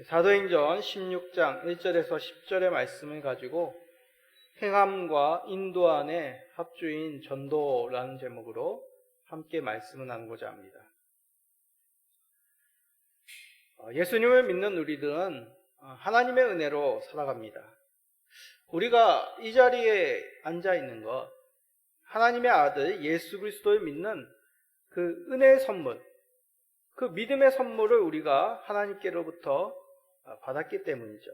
사도행전 16장 1절에서 10절의 말씀을 가지고 행함과 인도안의 합주인 전도라는 제목으로 함께 말씀을 나누고자 합니다. 예수님을 믿는 우리들은 하나님의 은혜로 살아갑니다. 우리가 이 자리에 앉아 있는 것, 하나님의 아들 예수 그리스도를 믿는 그 은혜의 선물, 그 믿음의 선물을 우리가 하나님께로부터 받았기 때문이죠.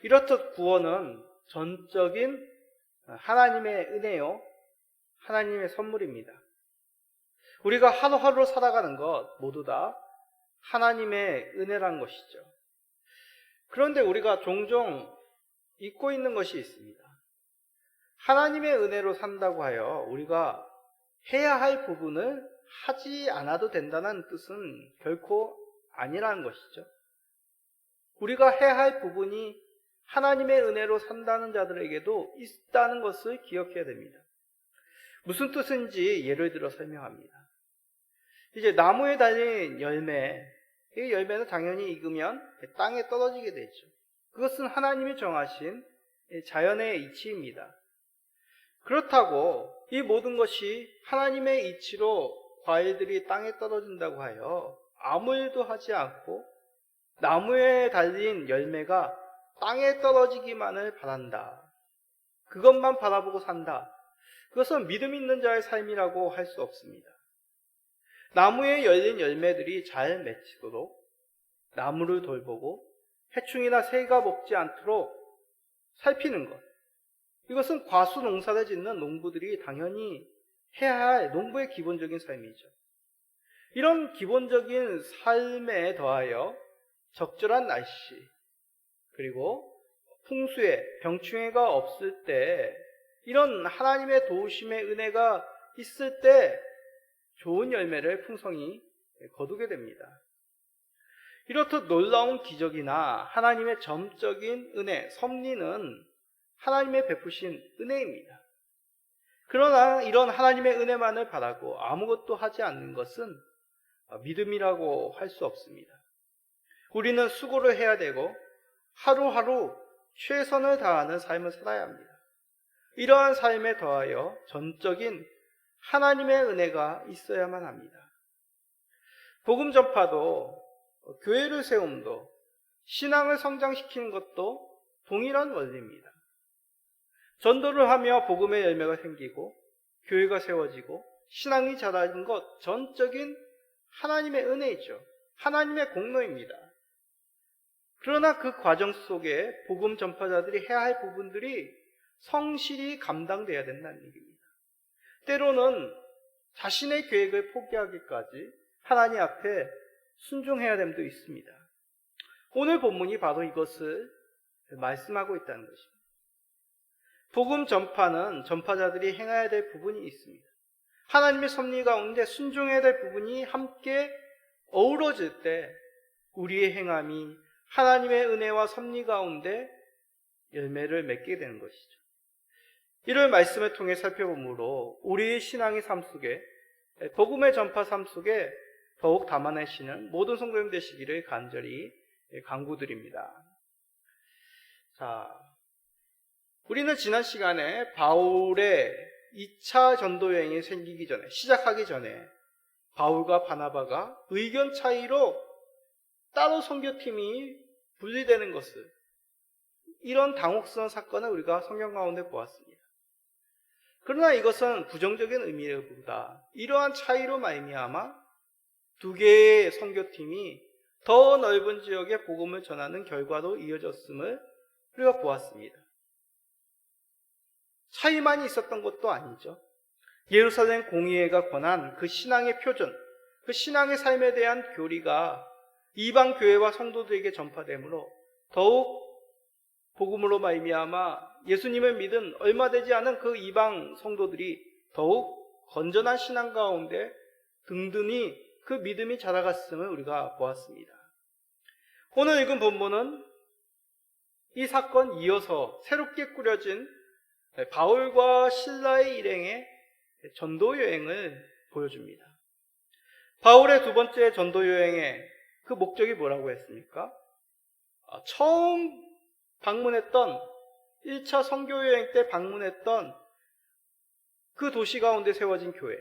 이렇듯 구원은 전적인 하나님의 은혜요, 하나님의 선물입니다. 우리가 하루하루 살아가는 것 모두 다 하나님의 은혜란 것이죠. 그런데 우리가 종종 잊고 있는 것이 있습니다. 하나님의 은혜로 산다고 하여 우리가 해야 할 부분을 하지 않아도 된다는 뜻은 결코 아니라는 것이죠. 우리가 해야 할 부분이 하나님의 은혜로 산다는 자들에게도 있다는 것을 기억해야 됩니다. 무슨 뜻인지 예를 들어 설명합니다. 이제 나무에 달린 열매, 이 열매는 당연히 익으면 땅에 떨어지게 되죠. 그것은 하나님이 정하신 자연의 이치입니다. 그렇다고 이 모든 것이 하나님의 이치로 과일들이 땅에 떨어진다고 하여 아무 일도 하지 않고 나무에 달린 열매가 땅에 떨어지기만을 바란다, 그것만 바라보고 산다, 그것은 믿음 있는 자의 삶이라고 할 수 없습니다. 나무에 열린 열매들이 잘 맺히도록 나무를 돌보고 해충이나 새가 먹지 않도록 살피는 것, 이것은 과수 농사를 짓는 농부들이 당연히 해야 할 농부의 기본적인 삶이죠. 이런 기본적인 삶에 더하여 적절한 날씨, 그리고 풍수에 병충해가 없을 때, 이런 하나님의 도우심의 은혜가 있을 때 좋은 열매를 풍성히 거두게 됩니다. 이렇듯 놀라운 기적이나 하나님의 점적인 은혜, 섭리는 하나님의 베푸신 은혜입니다. 그러나 이런 하나님의 은혜만을 바라고 아무것도 하지 않는 것은 믿음이라고 할 수 없습니다. 우리는 수고를 해야 되고 하루하루 최선을 다하는 삶을 살아야 합니다. 이러한 삶에 더하여 전적인 하나님의 은혜가 있어야만 합니다. 복음 전파도 교회를 세움도 신앙을 성장시키는 것도 동일한 원리입니다. 전도를 하며 복음의 열매가 생기고 교회가 세워지고 신앙이 자라는 것, 전적인 하나님의 은혜이죠. 하나님의 공로입니다. 그러나 그 과정 속에 복음 전파자들이 해야 할 부분들이 성실히 감당돼야 된다는 얘기입니다. 때로는 자신의 계획을 포기하기까지 하나님 앞에 순종해야 됨도 있습니다. 오늘 본문이 바로 이것을 말씀하고 있다는 것입니다. 복음 전파는 전파자들이 행해야 될 부분이 있습니다. 하나님의 섭리 가운데 순종해야 될 부분이 함께 어우러질 때 우리의 행함이 하나님의 은혜와 섭리 가운데 열매를 맺게 되는 것이죠. 이를 말씀을 통해 살펴보므로 우리의 신앙의 삶 속에, 복음의 전파 삶 속에 더욱 담아내시는 모든 성도님 되시기를 간절히 간구드립니다. 자, 우리는 지난 시간에 바울의 2차 전도 여행이 생기기 전에, 시작하기 전에 바울과 바나바가 의견 차이로 따로 선교팀이 분리되는 것을, 이런 당혹스러운 사건을 우리가 성경 가운데 보았습니다. 그러나 이것은 부정적인 의미보다 이러한 차이로 말미암아 두 개의 선교팀이 더 넓은 지역에 복음을 전하는 결과로 이어졌음을 우리가 보았습니다. 차이만이 있었던 것도 아니죠. 예루살렘 공의회가 권한 그 신앙의 표준, 그 신앙의 삶에 대한 교리가 이방 교회와 성도들에게 전파되므로 더욱 복음으로 말미암아 예수님을 믿은 얼마 되지 않은 그 이방 성도들이 더욱 건전한 신앙 가운데 든든히 그 믿음이 자라갔음을 우리가 보았습니다. 오늘 읽은 본문은 이 사건 이어서 새롭게 꾸려진 바울과 실라의 일행의 전도 여행을 보여줍니다. 바울의 두 번째 전도 여행에 그 목적이 뭐라고 했습니까? 처음 방문했던 1차 선교여행 때 방문했던 그 도시 가운데 세워진 교회,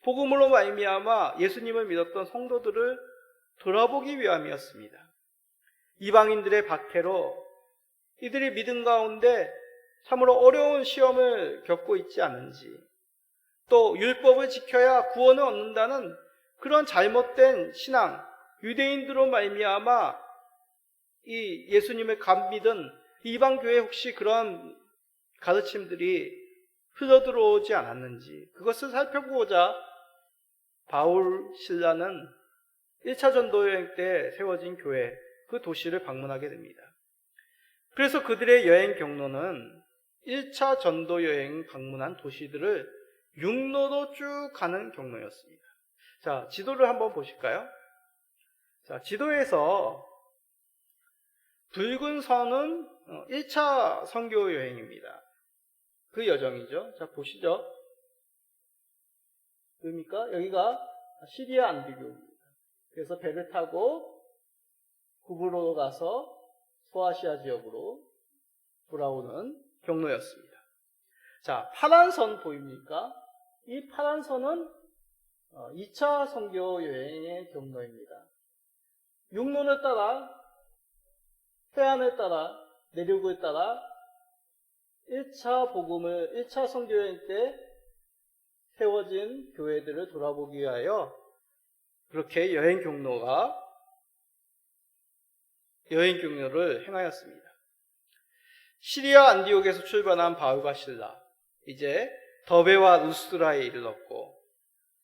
복음으로 말미암아 예수님을 믿었던 성도들을 돌아보기 위함이었습니다. 이방인들의 박해로 이들이 믿음 가운데 참으로 어려운 시험을 겪고 있지 않은지, 또 율법을 지켜야 구원을 얻는다는 그런 잘못된 신앙, 유대인들로 말미암아 이 예수님을 감믿은 이방 교회에 혹시 그런 가르침들이 흘러들어오지 않았는지, 그것을 살펴보고자 바울 신라는 1차 전도 여행 때 세워진 교회, 그 도시를 방문하게 됩니다. 그래서 그들의 여행 경로는 1차 전도 여행 방문한 도시들을 육로로 쭉 가는 경로였습니다. 자, 지도를 한번 보실까요? 자, 지도에서 붉은 선은 1차 선교 여행입니다. 그 여정이죠. 자, 보시죠. 그러니까 여기가 시리아 안디교입니다. 그래서 배를 타고 구브로로 가서 소아시아 지역으로 돌아오는 경로였습니다. 자, 파란 선 보입니까? 이 파란 선은 2차 선교 여행의 경로입니다. 육로를 따라, 해안을 따라, 내륙을 따라 1차 선교 여행 때 세워진 교회들을 돌아보기 위하여 그렇게 여행 경로를 행하였습니다. 시리아 안디옥에서 출발한 바울과 실라, 이제 더베와 루스드라에 이르렀고,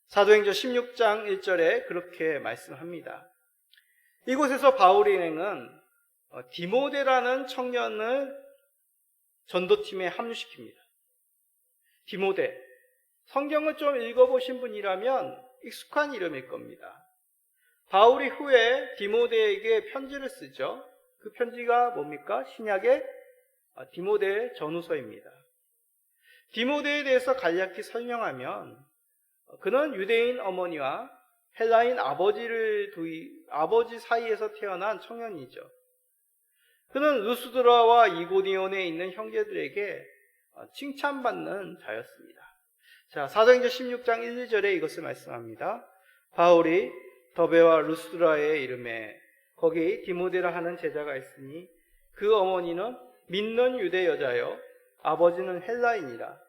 사도행전 16장 1절에 그렇게 말씀합니다. 이곳에서 바울의 일행은 디모데라는 청년을 전도팀에 합류시킵니다. 디모데, 성경을 좀 읽어보신 분이라면 익숙한 이름일 겁니다. 바울이 후에 디모데에게 편지를 쓰죠. 그 편지가 뭡니까? 신약의 디모데 전후서입니다. 디모데에 대해서 간략히 설명하면 그는 유대인 어머니와 헬라인 아버지 사이에서 태어난 청년이죠. 그는 루스드라와 이고니온에 있는 형제들에게 칭찬받는 자였습니다. 자, 사도행전 16장 1, 2절에 이것을 말씀합니다. 바울이 더베와 루스드라에 이르매 거기 디모데라 하는 제자가 있으니 그 어머니는 믿는 유대 여자여 아버지는 헬라인이라.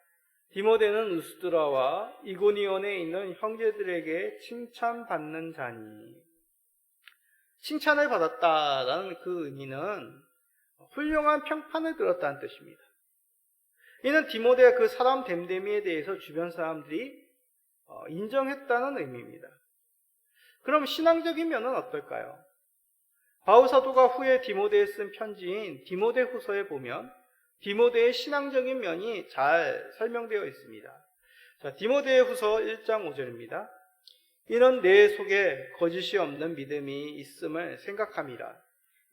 디모데는 루스드라와 이고니온에 있는 형제들에게 칭찬받는 자니. 칭찬을 받았다라는 그 의미는 훌륭한 평판을 들었다는 뜻입니다. 이는 디모데가 그 사람 됨됨이에 대해서 주변 사람들이 인정했다는 의미입니다. 그럼 신앙적인 면은 어떨까요? 바울 사도가 후에 디모데에 쓴 편지인 디모데 후서에 보면 디모데의 신앙적인 면이 잘 설명되어 있습니다. 자, 디모데 후서 1장 5절입니다. 이는 내 속에 거짓이 없는 믿음이 있음을 생각함이라.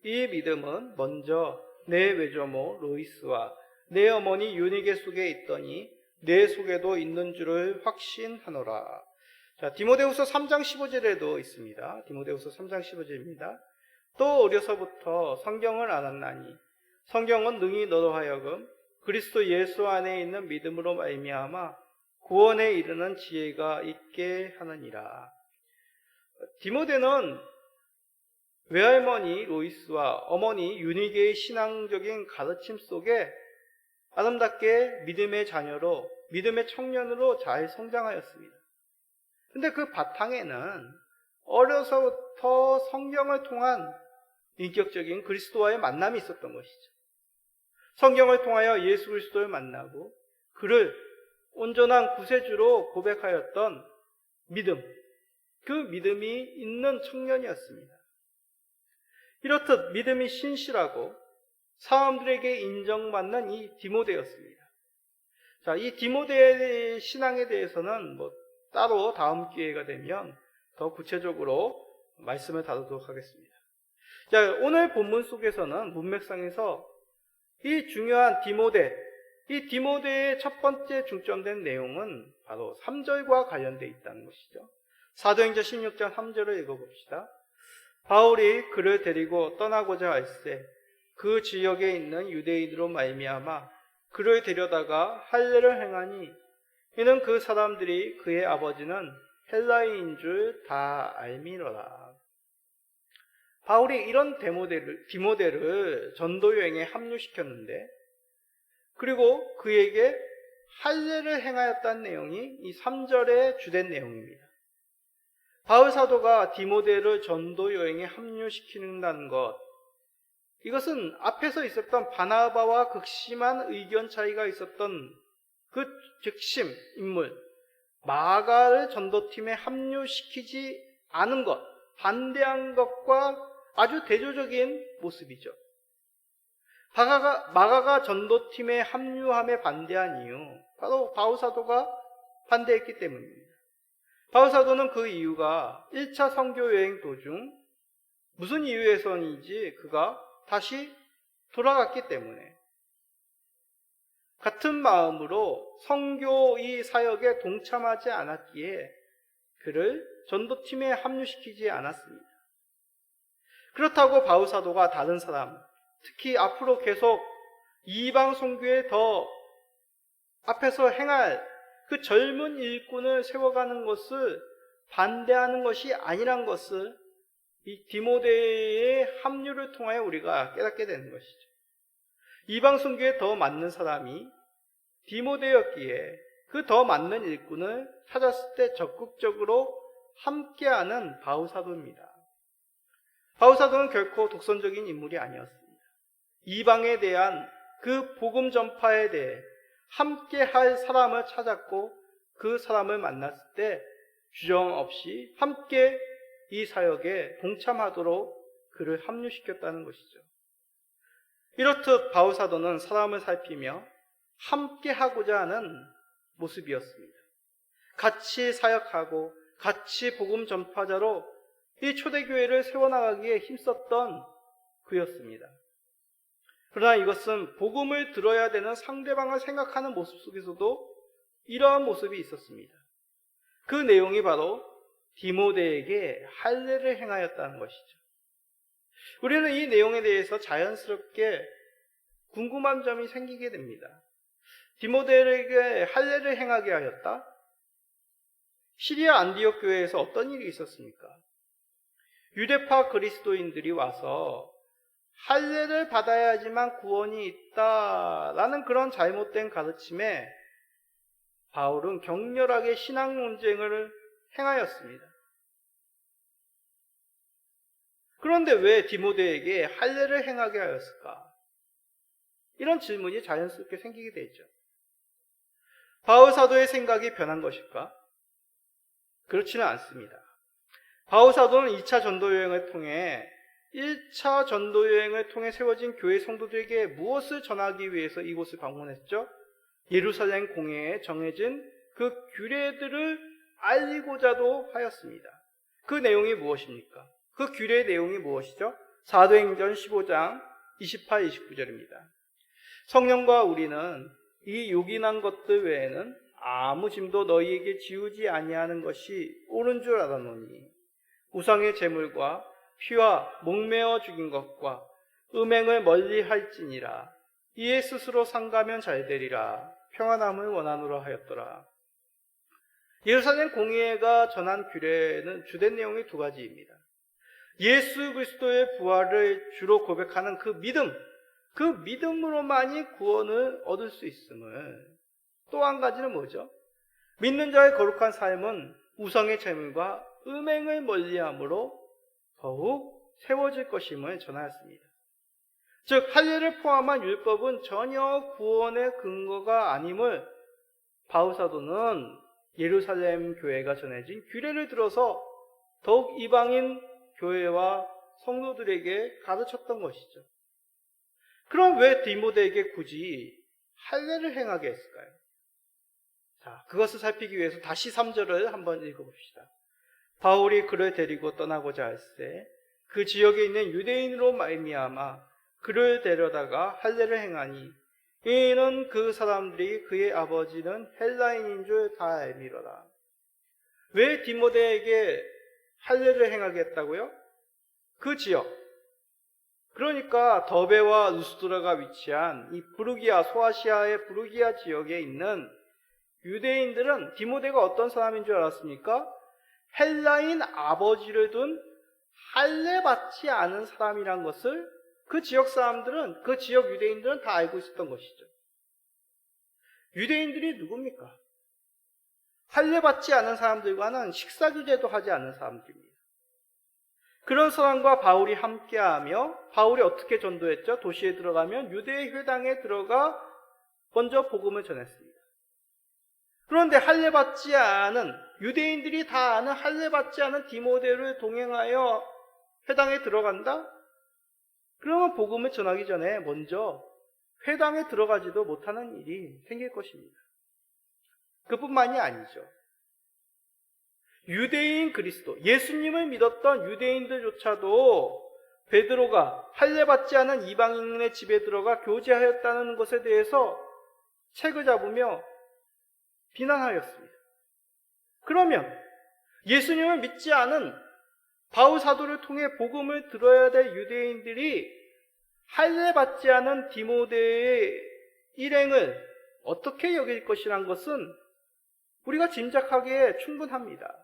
이 믿음은 먼저 내 외조모 로이스와 내 어머니 유니게 속에 있더니 내 속에도 있는 줄을 확신하노라. 자, 디모데후서 3장 15절에도 있습니다. 디모데후서 3장 15절입니다. 또 어려서부터 성경을 알았나니 성경은 능히 너로 하여금 그리스도 예수 안에 있는 믿음으로 말미암아 구원에 이르는 지혜가 있게 하느니라. 디모데는 외할머니 로이스와 어머니 유니게의 신앙적인 가르침 속에 아름답게 믿음의 자녀로, 믿음의 청년으로 잘 성장하였습니다. 근데 그 바탕에는 어려서부터 성경을 통한 인격적인 그리스도와의 만남이 있었던 것이죠. 성경을 통하여 예수 그리스도를 만나고 그를 온전한 구세주로 고백하였던 믿음, 그 믿음이 있는 청년이었습니다. 이렇듯 믿음이 신실하고 사람들에게 인정받는 이 디모데였습니다. 자, 이 디모데의 신앙에 대해서는 따로 다음 기회가 되면 더 구체적으로 말씀을 다루도록 하겠습니다. 자, 오늘 본문 속에서는 문맥상에서 이 중요한 이 디모데의 첫 번째 중점된 내용은 바로 3절과 관련되어 있다는 것이죠. 사도행전 16장 3절을 읽어봅시다. 바울이 그를 데리고 떠나고자 할세 그 지역에 있는 유대인으로 말미암아 그를 데려다가 할례를 행하니 이는 그 사람들이 그의 아버지는 헬라인인 줄 다 알미러라. 바울이 이런 디모데를 전도 여행에 합류시켰는데, 그리고 그에게 할례를 행하였다는 내용이 이 3절의 주된 내용입니다. 바울 사도가 디모데를 전도 여행에 합류시키는다는 것, 이것은 앞에서 있었던 바나바와 극심한 의견 차이가 있었던 그 핵심 인물 마가를 전도팀에 합류시키지 않은 것, 반대한 것과 아주 대조적인 모습이죠. 마가가 전도팀에 합류함에 반대한 이유, 바로 바울 사도가 반대했기 때문입니다. 바울 사도는 그 이유가 1차 선교 여행 도중 무슨 이유에서인지 그가 다시 돌아갔기 때문에, 같은 마음으로 선교의 사역에 동참하지 않았기에 그를 전도팀에 합류시키지 않았습니다. 그렇다고 바울 사도가 다른 사람, 특히 앞으로 계속 이방 선교에 더 앞에서 행할 그 젊은 일꾼을 세워가는 것을 반대하는 것이 아니란 것을 이 디모데의 합류를 통하여 우리가 깨닫게 되는 것이죠. 이방 선교에 더 맞는 사람이 디모데였기에 그 더 맞는 일꾼을 찾았을 때 적극적으로 함께하는 바울 사도입니다. 바울 사도는 결코 독선적인 인물이 아니었습니다. 이방에 대한 그 복음 전파에 대해 함께할 사람을 찾았고 그 사람을 만났을 때 주저 없이 함께 이 사역에 동참하도록 그를 합류시켰다는 것이죠. 이렇듯 바울 사도는 사람을 살피며 함께 하고자 하는 모습이었습니다. 같이 사역하고 같이 복음 전파자로 이 초대교회를 세워나가기에 힘썼던 그였습니다. 그러나 이것은 복음을 들어야 되는 상대방을 생각하는 모습 속에서도 이러한 모습이 있었습니다. 그 내용이 바로 디모데에게 할례를 행하였다는 것이죠. 우리는 이 내용에 대해서 자연스럽게 궁금한 점이 생기게 됩니다. 디모데에게 할례를 행하게 하였다? 시리아 안디옥 교회에서 어떤 일이 있었습니까? 유대파 그리스도인들이 와서 할례를 받아야지만 구원이 있다라는 그런 잘못된 가르침에 바울은 격렬하게 신앙 논쟁을 행하였습니다. 그런데 왜 디모데에게 할례를 행하게 하였을까? 이런 질문이 자연스럽게 생기게 되죠. 바울 사도의 생각이 변한 것일까? 그렇지는 않습니다. 바울 사도는 2차 전도 여행을 통해 1차 전도 여행을 통해 세워진 교회 성도들에게 무엇을 전하기 위해서 이곳을 방문했죠? 예루살렘 공회에 정해진 그 규례들을 알리고자도 하였습니다. 그 내용이 무엇입니까? 그 규례의 내용이 무엇이죠? 사도행전 15장 28, 29절입니다. 성령과 우리는 이 요긴한 것들 외에는 아무 짐도 너희에게 지우지 아니하는 것이 옳은 줄 알았노니 우상의 제물과 피와 목매어 죽인 것과 음행을 멀리 할지니라. 이에 스스로 상가면 잘되리라. 평안함을 원하노라 하였더라. 예루살렘 공회가 전한 규례는 주된 내용이 두 가지입니다. 예수 그리스도의 부활을 주로 고백하는 그 믿음으로만이 구원을 얻을 수 있음을, 또 한 가지는 뭐죠? 믿는 자의 거룩한 삶은 우상의 제물과 음행을 멀리함으로 더욱 세워질 것임을 전하였습니다. 즉 할례를 포함한 율법은 전혀 구원의 근거가 아님을 바울 사도는 예루살렘 교회가 전해진 규례를 들어서 더욱 이방인 교회와 성도들에게 가르쳤던 것이죠. 그럼 왜 디모데에게 굳이 할례를 행하게 했을까요? 자, 그것을 살피기 위해서 다시 3절을 한번 읽어봅시다. 바울이 그를 데리고 떠나고자 할세 그 지역에 있는 유대인으로 말미암아 그를 데려다가 할례를 행하니 이는 그 사람들이 그의 아버지는 헬라인인 줄 다 알미러라. 왜 디모데에게 할례를 행하게 했다고요? 그 지역, 그러니까 더베와 루스드라가 위치한 이 부르기아, 소아시아의 부르기아 지역에 있는 유대인들은 디모데가 어떤 사람인 줄 알았습니까? 헬라인 아버지를 둔 할례받지 않은 사람이란 것을 그 지역 사람들은, 그 지역 유대인들은 다 알고 있었던 것이죠. 유대인들이 누굽니까? 할례받지 않은 사람들과는 식사 규제도 하지 않은 사람들입니다. 그런 사람과 바울이 함께하며 바울이 어떻게 전도했죠? 도시에 들어가면 유대의 회당에 들어가 먼저 복음을 전했습니다. 그런데 할례받지 않은, 유대인들이 다 아는 할례받지 않은 디모데를 동행하여 회당에 들어간다? 그러면 복음을 전하기 전에 먼저 회당에 들어가지도 못하는 일이 생길 것입니다. 그뿐만이 아니죠. 유대인 그리스도, 예수님을 믿었던 유대인들조차도 베드로가 할례받지 않은 이방인의 집에 들어가 교제하였다는 것에 대해서 책을 잡으며 비난하였습니다. 그러면 예수님을 믿지 않은 바울 사도를 통해 복음을 들어야 될 유대인들이 할례받지 않은 디모데의 일행을 어떻게 여길 것이란 것은 우리가 짐작하기에 충분합니다.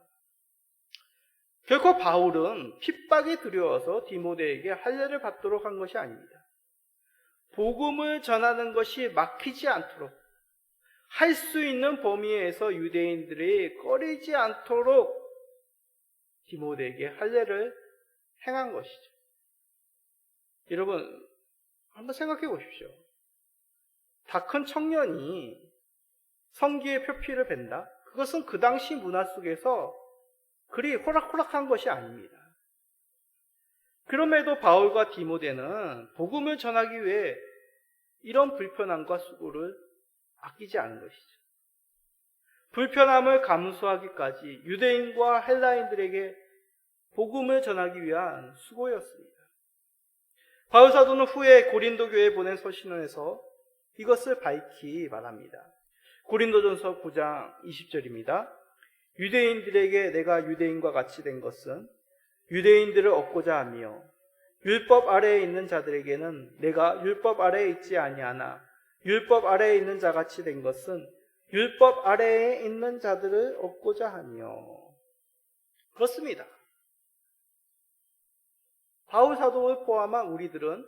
결코 바울은 핍박이 두려워서 디모데에게 할례를 받도록 한 것이 아닙니다. 복음을 전하는 것이 막히지 않도록, 할 수 있는 범위에서 유대인들이 꺼리지 않도록 디모데에게 할례를 행한 것이죠. 여러분, 한번 생각해 보십시오. 다 큰 청년이 성기의 표피를 벤다? 그것은 그 당시 문화 속에서 그리 호락호락한 것이 아닙니다. 그럼에도 바울과 디모데는 복음을 전하기 위해 이런 불편함과 수고를 아끼지 않은 것이죠. 불편함을 감수하기까지 유대인과 헬라인들에게 복음을 전하기 위한 수고였습니다. 바울 사도는 후에 고린도 교회에 보낸 서신에서 이것을 밝히 말합니다. 고린도전서 9장 20절입니다. 유대인들에게 내가 유대인과 같이 된 것은 유대인들을 얻고자 하며 율법 아래에 있는 자들에게는 내가 율법 아래에 있지 아니하나 율법 아래에 있는 자같이 된 것은 율법 아래에 있는 자들을 얻고자 하며. 그렇습니다. 바울 사도를 포함한 우리들은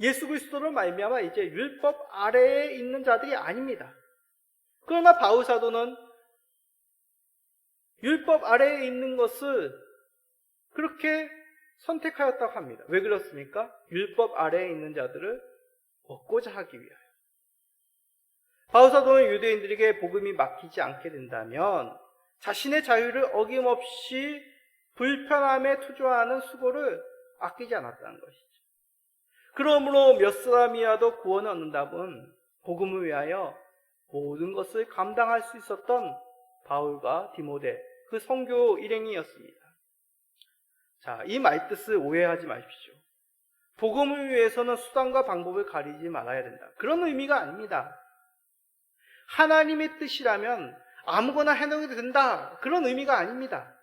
예수 그리스도를 말미암아 이제 율법 아래에 있는 자들이 아닙니다. 그러나 바울 사도는 율법 아래에 있는 것을 그렇게 선택하였다고 합니다. 왜 그렇습니까? 율법 아래에 있는 자들을 얻고자 하기 위하여. 바울 사도는 유대인들에게 복음이 막히지 않게 된다면 자신의 자유를 어김없이 불편함에 투자하는 수고를 아끼지 않았다는 것이죠. 그러므로 몇 사람이라도 구원을 얻는다면 복음을 위하여 모든 것을 감당할 수 있었던 바울과 디모데, 그 선교 일행이었습니다. 자, 이 말뜻을 오해하지 마십시오. 복음을 위해서는 수단과 방법을 가리지 말아야 된다. 그런 의미가 아닙니다. 하나님의 뜻이라면 아무거나 해놓어도 된다. 그런 의미가 아닙니다.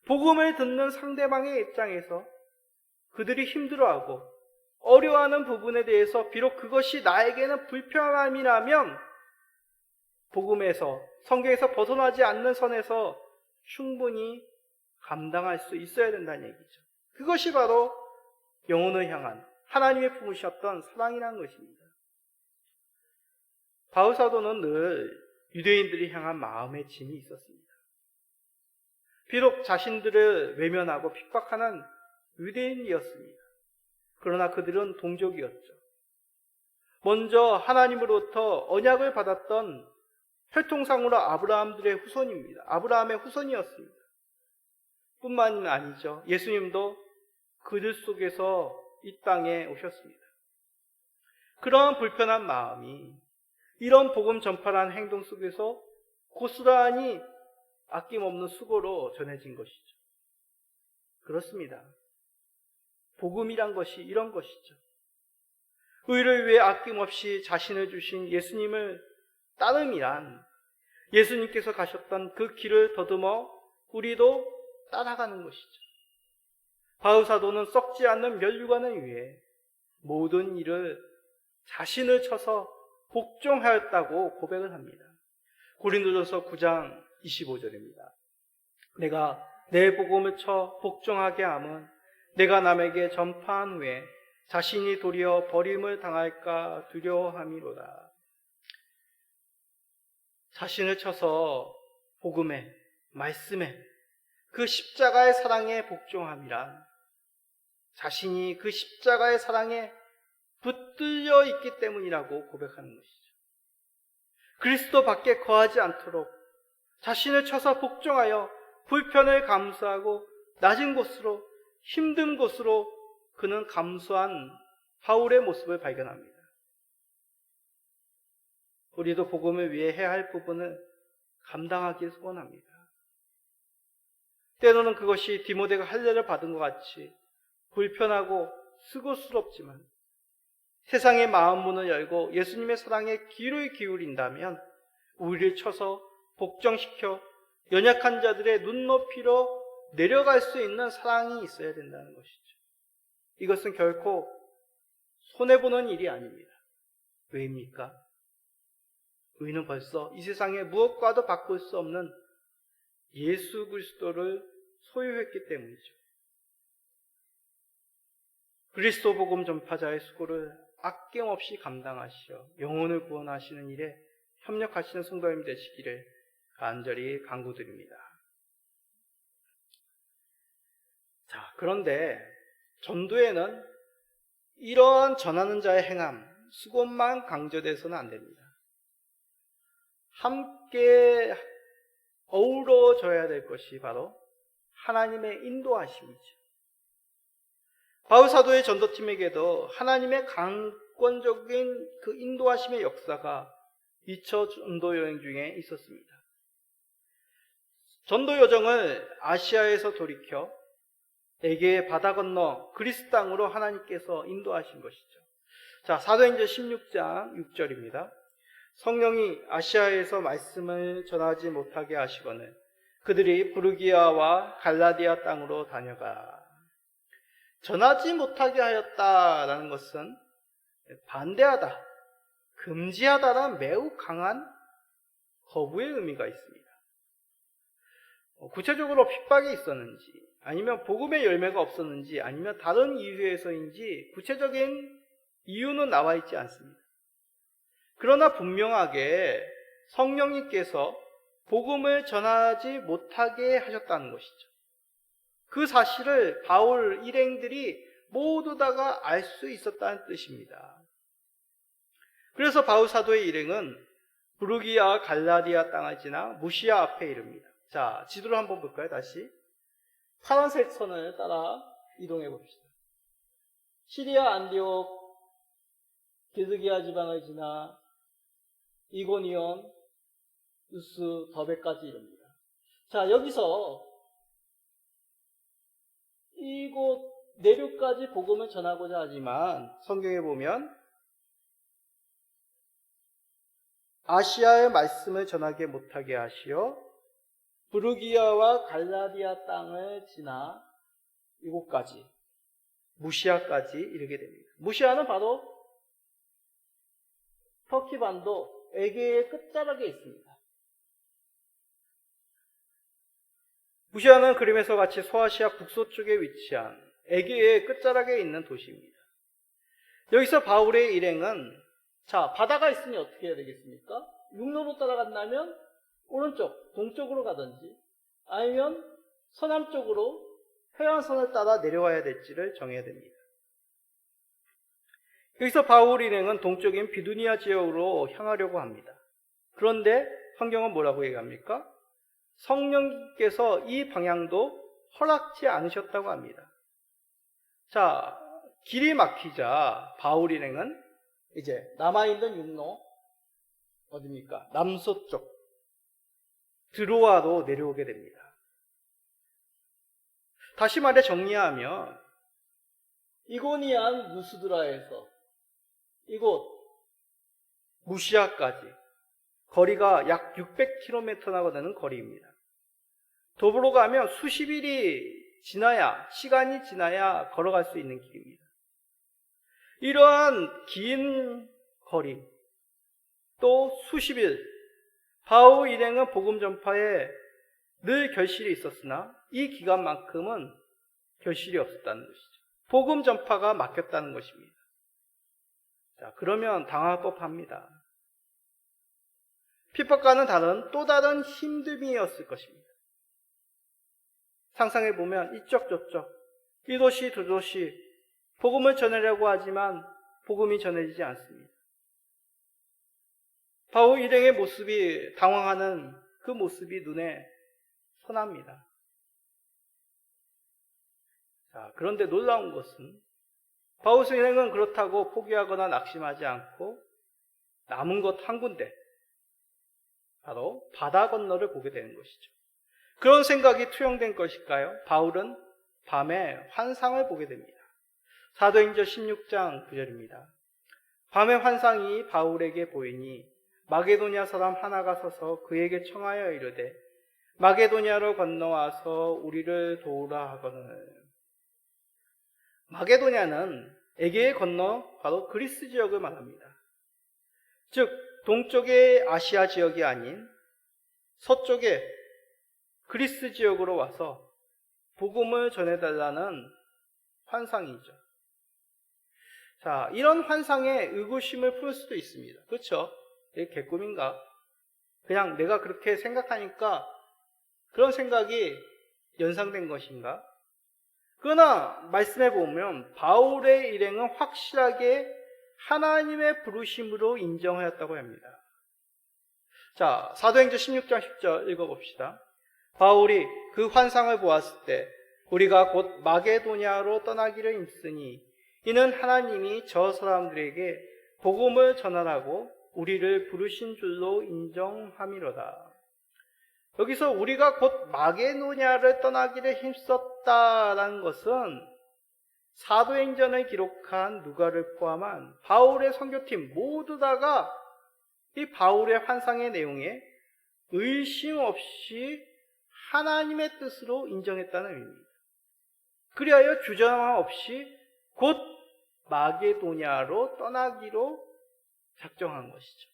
복음을 듣는 상대방의 입장에서 그들이 힘들어하고 어려워하는 부분에 대해서 비록 그것이 나에게는 불편함이라면 복음에서, 성경에서 벗어나지 않는 선에서 충분히 감당할 수 있어야 된다는 얘기죠. 그것이 바로 영혼을 향한 하나님의 품으셨던 사랑이라는 것입니다. 바울 사도는 늘 유대인들이 향한 마음의 짐이 있었습니다. 비록 자신들을 외면하고 핍박하는 유대인이었습니다. 그러나 그들은 동족이었죠. 먼저 하나님으로부터 언약을 받았던 혈통상으로 아브라함들의 후손입니다. 아브라함의 후손이었습니다. 뿐만 아니죠. 예수님도 그들 속에서 이 땅에 오셨습니다. 그러한 불편한 마음이 이런 복음 전파라는 행동 속에서 고스란히 아낌없는 수고로 전해진 것이죠. 그렇습니다. 복음이란 것이 이런 것이죠. 의를 위해 아낌없이 자신을 주신 예수님을 따름이란 예수님께서 가셨던 그 길을 더듬어 우리도 따라가는 것이죠. 바울 사도는 썩지 않는 면류관을 위해 모든 일을 자신을 쳐서 복종하였다고 고백을 합니다. 고린도전서 9장 25절입니다. 내가 내 복음을 쳐 복종하게 함은 내가 남에게 전파한 후에 자신이 도리어 버림을 당할까 두려워함이로다. 자신을 쳐서 복음에, 말씀에, 그 십자가의 사랑에 복종함이란 자신이 그 십자가의 사랑에 붙들려 있기 때문이라고 고백하는 것이죠. 그리스도 밖에 거하지 않도록 자신을 쳐서 복종하여 불편을 감수하고 낮은 곳으로, 힘든 곳으로 그는 감수한 바울의 모습을 발견합니다. 우리도 복음을 위해 해야 할 부분을 감당하길 소원합니다. 때로는 그것이 디모데가 할례를 받은 것 같이 불편하고 수고스럽지만 세상의 마음 문을 열고 예수님의 사랑에 귀를 기울인다면 우리를 쳐서 복종시켜 연약한 자들의 눈높이로 내려갈 수 있는 사랑이 있어야 된다는 것이죠. 이것은 결코 손해보는 일이 아닙니다. 왜입니까? 우리는 벌써 이 세상에 무엇과도 바꿀 수 없는 예수 그리스도를 소유했기 때문이죠. 그리스도 복음 전파자의 수고를 아낌없이 감당하시어 영혼을 구원하시는 일에 협력하시는 성도님 되시기를 간절히 간구드립니다. 자, 그런데 전도에는 이러한 전하는 자의 행함, 수고만 강조돼서는 안 됩니다. 함께 어우러져야 될 것이 바로 하나님의 인도하심이죠. 바울 사도의 전도팀에게도 하나님의 강권적인 그 인도하심의 역사가 2차 전도 여행 중에 있었습니다. 전도 여정을 아시아에서 돌이켜 에게의 바다 건너 그리스 땅으로 하나님께서 인도하신 것이죠. 자, 사도행전 16장 6절입니다. 성령이 아시아에서 말씀을 전하지 못하게 하시거늘 그들이 부르기아와 갈라디아 땅으로 다녀가. 전하지 못하게 하였다라는 것은 반대하다, 금지하다라는 매우 강한 거부의 의미가 있습니다. 구체적으로 핍박이 있었는지, 아니면 복음의 열매가 없었는지, 아니면 다른 이유에서인지 구체적인 이유는 나와 있지 않습니다. 그러나 분명하게 성령님께서 복음을 전하지 못하게 하셨다는 것이죠. 그 사실을 바울 일행들이 모두 다가 알 수 있었다는 뜻입니다. 그래서 바울 사도의 일행은 부르기아와 갈라디아 땅을 지나 무시아 앞에 이릅니다. 자, 지도를 한번 볼까요? 다시 파란색 선을 따라 이동해 봅시다. 시리아 안디옥 게드기아 지방을 지나 이고니온, 루스, 더베까지 이릅니다. 자, 여기서 이곳 내륙까지 복음을 전하고자 하지만 성경에 보면 아시아의 말씀을 전하게 못하게 하시어 부르기아와 갈라디아 땅을 지나 이곳까지, 무시아까지 이르게 됩니다. 무시아는 바로 터키 반도 에게의 끝자락에 있습니다. 무시아는 그림에서 같이 소아시아 북서쪽에 위치한 에게의 끝자락에 있는 도시입니다. 여기서 바울의 일행은, 자, 바다가 있으니 어떻게 해야 되겠습니까? 육로로 따라간다면 오른쪽, 동쪽으로 가든지 아니면 서남쪽으로 해안선을 따라 내려와야 될지를 정해야 됩니다. 여기서 바울 일행은 동쪽인 비두니아 지역으로 향하려고 합니다. 그런데 성경은 뭐라고 얘기합니까? 성령께서 이 방향도 허락지 않으셨다고 합니다. 자, 길이 막히자 바울 일행은 이제 남아있는 육로, 어디입니까? 남서쪽 드로아로 내려오게 됩니다. 다시 말해 정리하면 이고니안 루스드라에서 이곳 무시아까지 거리가 약 600km나 되는 거리입니다. 도보로 가면 수십 일이 시간이 지나야 걸어갈 수 있는 길입니다. 이러한 긴 거리, 또 수십 일, 바울 일행은 복음 전파에 늘 결실이 있었으나 이 기간만큼은 결실이 없었다는 것이죠. 복음 전파가 막혔다는 것입니다. 자, 그러면 당할 법합니다. 핍박과는 다른 또 다른 힘듦이었을 것입니다. 상상해 보면 이쪽 저쪽, 이 도시 저 도시 복음을 전하려고 하지만 복음이 전해지지 않습니다. 바울 일행의 모습이 당황하는 그 모습이 눈에 선합니다. 자, 그런데 놀라운 것은 바울 일행은 그렇다고 포기하거나 낙심하지 않고 남은 것 한 군데, 바로 바다 건너를 보게 되는 것이죠. 그런 생각이 투영된 것일까요? 바울은 밤에 환상을 보게 됩니다. 사도행전 16장 9절입니다. 밤에 환상이 바울에게 보이니 마게도냐 사람 하나가 서서 그에게 청하여 이르되 마게도냐로 건너와서 우리를 도우라 하거늘. 마게도냐는 에게에 건너 바로 그리스 지역을 말합니다. 즉 동쪽의 아시아 지역이 아닌 서쪽의 그리스 지역으로 와서 복음을 전해달라는 환상이죠. 자, 이런 환상에 의구심을 풀 수도 있습니다. 그렇죠? 이게 개꿈인가? 그냥 내가 그렇게 생각하니까 그런 생각이 연상된 것인가? 그러나 말씀해 보면 바울의 일행은 확실하게 하나님의 부르심으로 인정하였다고 합니다. 자, 사도행전 16장 10절 읽어봅시다. 바울이 그 환상을 보았을 때 우리가 곧 마게도냐로 떠나기를 힘쓰니 이는 하나님이 저 사람들에게 복음을 전하라고 우리를 부르신 줄로 인정함이로다. 여기서 우리가 곧 마게도냐를 떠나기를 힘썼다라는 것은 사도행전을 기록한 누가를 포함한 바울의 선교팀 모두 다가 이 바울의 환상의 내용에 의심 없이 하나님의 뜻으로 인정했다는 의미입니다. 그리하여 주저함 없이 곧 마게도냐로 떠나기로 작정한 것이죠.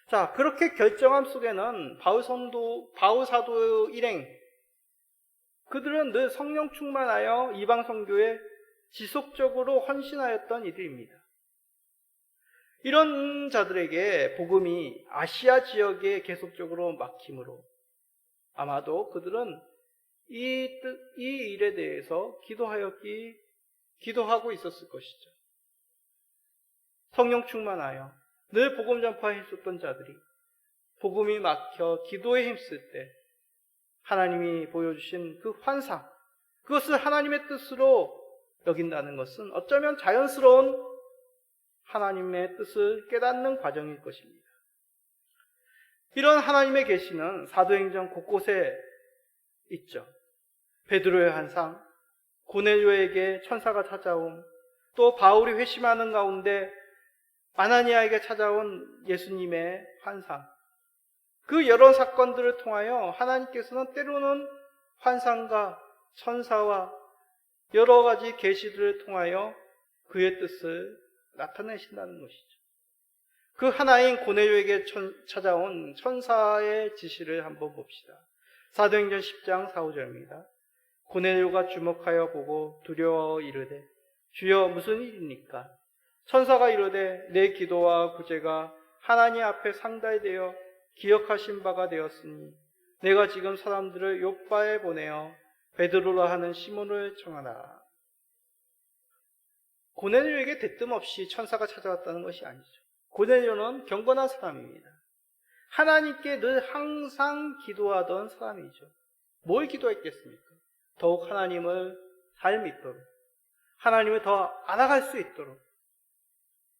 자, 그렇게 결정함 속에는 바울 사도 일행, 그들은 늘 성령 충만하여 이방 선교에 지속적으로 헌신하였던 이들입니다. 이런 자들에게 복음이 아시아 지역에 계속적으로 막힘으로 아마도 그들은 이 일에 대해서 기도하고 있었을 것이죠. 성령 충만하여 늘 복음 전파에 힘썼던 자들이 복음이 막혀 기도에 힘쓸 때 하나님이 보여주신 그 환상, 그것을 하나님의 뜻으로 여긴다는 것은 어쩌면 자연스러운 하나님의 뜻을 깨닫는 과정일 것입니다. 이런 하나님의 계시는 사도행전 곳곳에 있죠. 베드로의 환상, 고넬료에게 천사가 찾아옴, 또 바울이 회심하는 가운데 아나니아에게 찾아온 예수님의 환상, 그 여러 사건들을 통하여 하나님께서는 때로는 환상과 천사와 여러 가지 계시들을 통하여 그의 뜻을 나타내신다는 것이죠. 그 하나인 고넬료에게 찾아온 천사의 지시를 한번 봅시다. 사도행전 10장 4, 5절입니다. 고넬료가 주목하여 보고 두려워 이르되 주여 무슨 일입니까? 천사가 이르되 내 기도와 구제가 하나님 앞에 상달되어 기억하신 바가 되었으니 내가 지금 사람들을 욥바에 보내어 베드로라 하는 시몬을 청하라. 고넬료에게 대뜸 없이 천사가 찾아왔다는 것이 아니죠. 고넬료는 경건한 사람입니다. 하나님께 늘 항상 기도하던 사람이죠. 뭘 기도했겠습니까? 더욱 하나님을 잘 믿도록, 하나님을 더 알아갈 수 있도록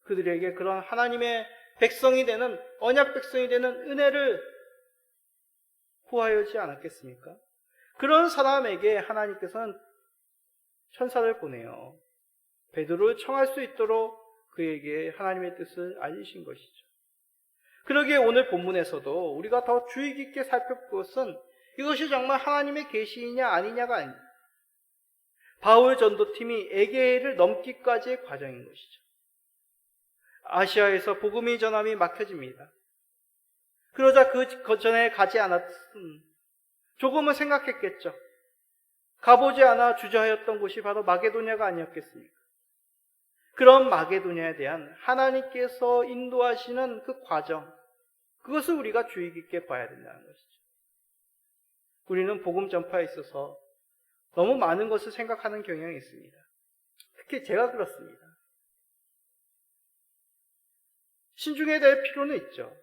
그들에게 그런 하나님의 백성이 되는, 언약 백성이 되는 은혜를 구하여지 않았겠습니까? 그런 사람에게 하나님께서는 천사를 보내요. 베드로를 청할 수 있도록 그에게 하나님의 뜻을 알리신 것이죠. 그러기에 오늘 본문에서도 우리가 더 주의 깊게 살펴볼 것은 이것이 정말 하나님의 계시이냐 아니냐가 아닙니다. 바울 전도팀이 에게해를 넘기까지의 과정인 것이죠. 아시아에서 복음의 전함이 막혀집니다. 그러자 그 전에 가지 않았음 조금은 생각했겠죠. 가보지 않아 주저하였던 곳이 바로 마게도냐가 아니었겠습니까? 그런 마게도냐에 대한 하나님께서 인도하시는 그 과정, 그것을 우리가 주의 깊게 봐야 된다는 것이죠. 우리는 복음 전파에 있어서 너무 많은 것을 생각하는 경향이 있습니다. 특히 제가 그렇습니다. 신중해야 될 필요는 있죠.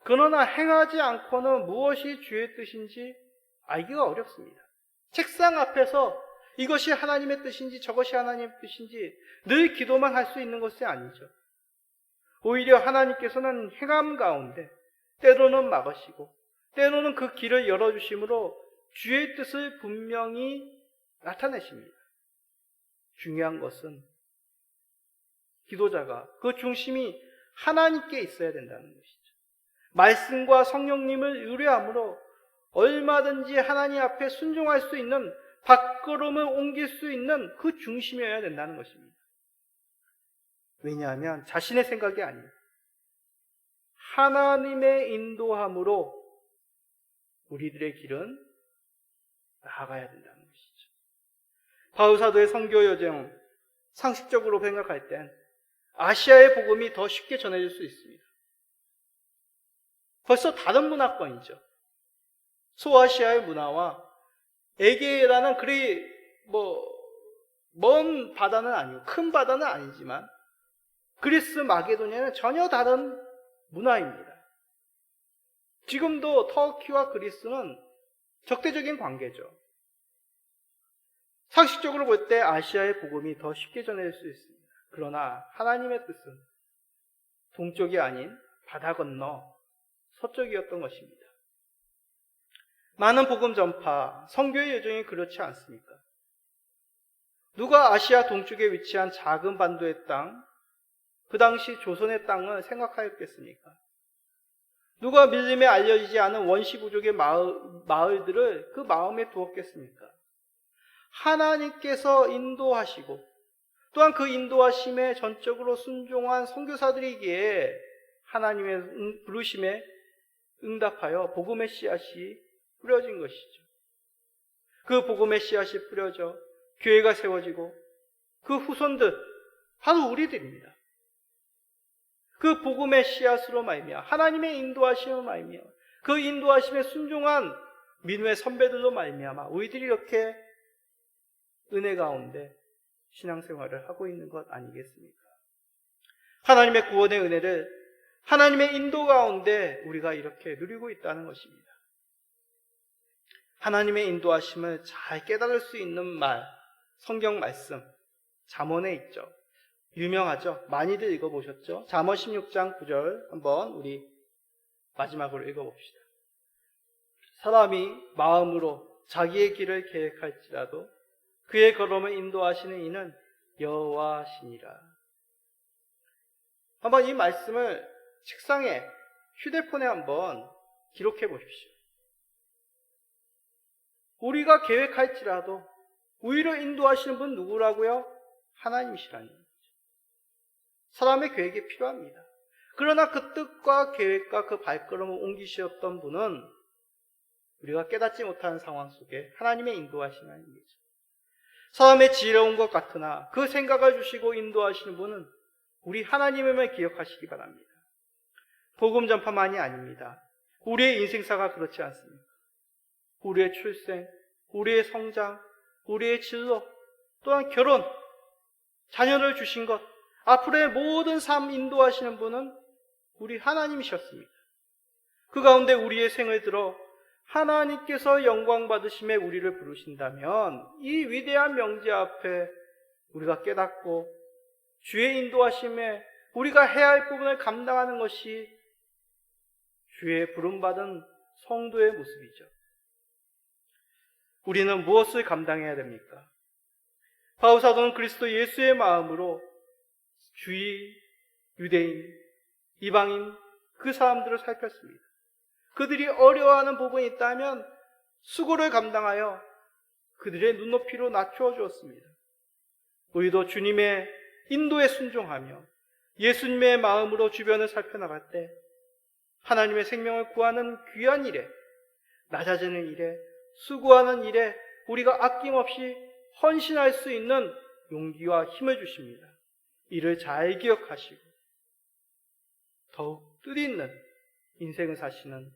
그러나 행하지 않고는 무엇이 주의 뜻인지 알기가 어렵습니다. 책상 앞에서 이것이 하나님의 뜻인지 저것이 하나님의 뜻인지 늘 기도만 할 수 있는 것이 아니죠. 오히려 하나님께서는 행함 가운데 때로는 막으시고 때로는 그 길을 열어주심으로 주의 뜻을 분명히 나타내십니다. 중요한 것은 기도자가 그 중심이 하나님께 있어야 된다는 것이죠. 말씀과 성령님을 의뢰함으로 얼마든지 하나님 앞에 순종할 수 있는, 발걸음을 옮길 수 있는 그 중심이어야 된다는 것입니다. 왜냐하면 자신의 생각이 아니에요. 하나님의 인도함으로 우리들의 길은 나아가야 된다는 것이죠. 바울 사도의 선교 여정, 상식적으로 생각할 땐 아시아의 복음이 더 쉽게 전해질 수 있습니다. 벌써 다른 문화권이죠. 소아시아의 문화와 에게해라는 그리 먼 바다는 아니고 큰 바다는 아니지만 그리스 마게도니아는 전혀 다른 문화입니다. 지금도 터키와 그리스는 적대적인 관계죠. 상식적으로 볼 때 아시아의 복음이 더 쉽게 전해질 수 있습니다. 그러나 하나님의 뜻은 동쪽이 아닌 바다 건너 서쪽이었던 것입니다. 많은 복음 전파, 선교의 여정이 그렇지 않습니까? 누가 아시아 동쪽에 위치한 작은 반도의 땅, 그 당시 조선의 땅을 생각하였겠습니까? 누가 밀림에 알려지지 않은 원시 부족의 마을들을 그 마음에 두었겠습니까? 하나님께서 인도하시고 또한 그 인도하심에 전적으로 순종한 선교사들이기에 하나님의 부르심에 응답하여 복음의 씨앗이 뿌려진 것이죠. 그 복음의 씨앗이 뿌려져 교회가 세워지고 그 후손들 바로 우리들입니다. 그 복음의 씨앗으로 말미암아 하나님의 인도하심으로 말미암아 그 인도하심에 순종한 민우의 선배들로 말미암아 우리들이 이렇게 은혜 가운데 신앙생활을 하고 있는 것 아니겠습니까? 하나님의 구원의 은혜를 하나님의 인도 가운데 우리가 이렇게 누리고 있다는 것입니다. 하나님의 인도하심을 잘 깨달을 수 있는 말, 성경 말씀, 잠언에 있죠. 유명하죠. 많이들 읽어보셨죠. 잠언 16장 9절 한번 우리 마지막으로 읽어봅시다. 사람이 마음으로 자기의 길을 계획할지라도 그의 걸음을 인도하시는 이는 여호와시니라. 한번 이 말씀을 책상에, 휴대폰에 한번 기록해 보십시오. 우리가 계획할지라도 우리를 인도하시는 분 누구라고요? 하나님이시라니. 사람의 계획이 필요합니다. 그러나 그 뜻과 계획과 그 발걸음을 옮기셨던 분은 우리가 깨닫지 못하는 상황 속에 하나님의 인도하심이 아닙니다. 사람의 지혜로운 것 같으나 그 생각을 주시고 인도하시는 분은 우리 하나님임을 기억하시기 바랍니다. 복음 전파만이 아닙니다. 우리의 인생사가 그렇지 않습니다. 우리의 출생, 우리의 성장, 우리의 진로, 또한 결혼, 자녀를 주신 것, 앞으로의 모든 삶 인도하시는 분은 우리 하나님이셨습니다. 그 가운데 우리의 생을 들어 하나님께서 영광 받으심에 우리를 부르신다면 이 위대한 명제 앞에 우리가 깨닫고 주의 인도하심에 우리가 해야 할 부분을 감당하는 것이 주의 부름받은 성도의 모습이죠. 우리는 무엇을 감당해야 됩니까? 바울 사도는 그리스도 예수의 마음으로 주의, 유대인, 이방인 그 사람들을 살폈습니다. 그들이 어려워하는 부분이 있다면 수고를 감당하여 그들의 눈높이로 낮추어 주었습니다. 우리도 주님의 인도에 순종하며 예수님의 마음으로 주변을 살펴나갈 때 하나님의 생명을 구하는 귀한 일에, 낮아지는 일에, 수고하는 일에 우리가 아낌없이 헌신할 수 있는 용기와 힘을 주십니다. 이를 잘 기억하시고 더욱 뜻있는 인생을 사시는,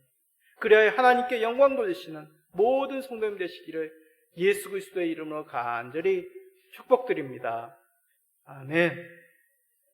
그래야 하나님께 영광 돌리시는 모든 성도님 되시기를 예수 그리스도의 이름으로 간절히 축복드립니다. 아멘.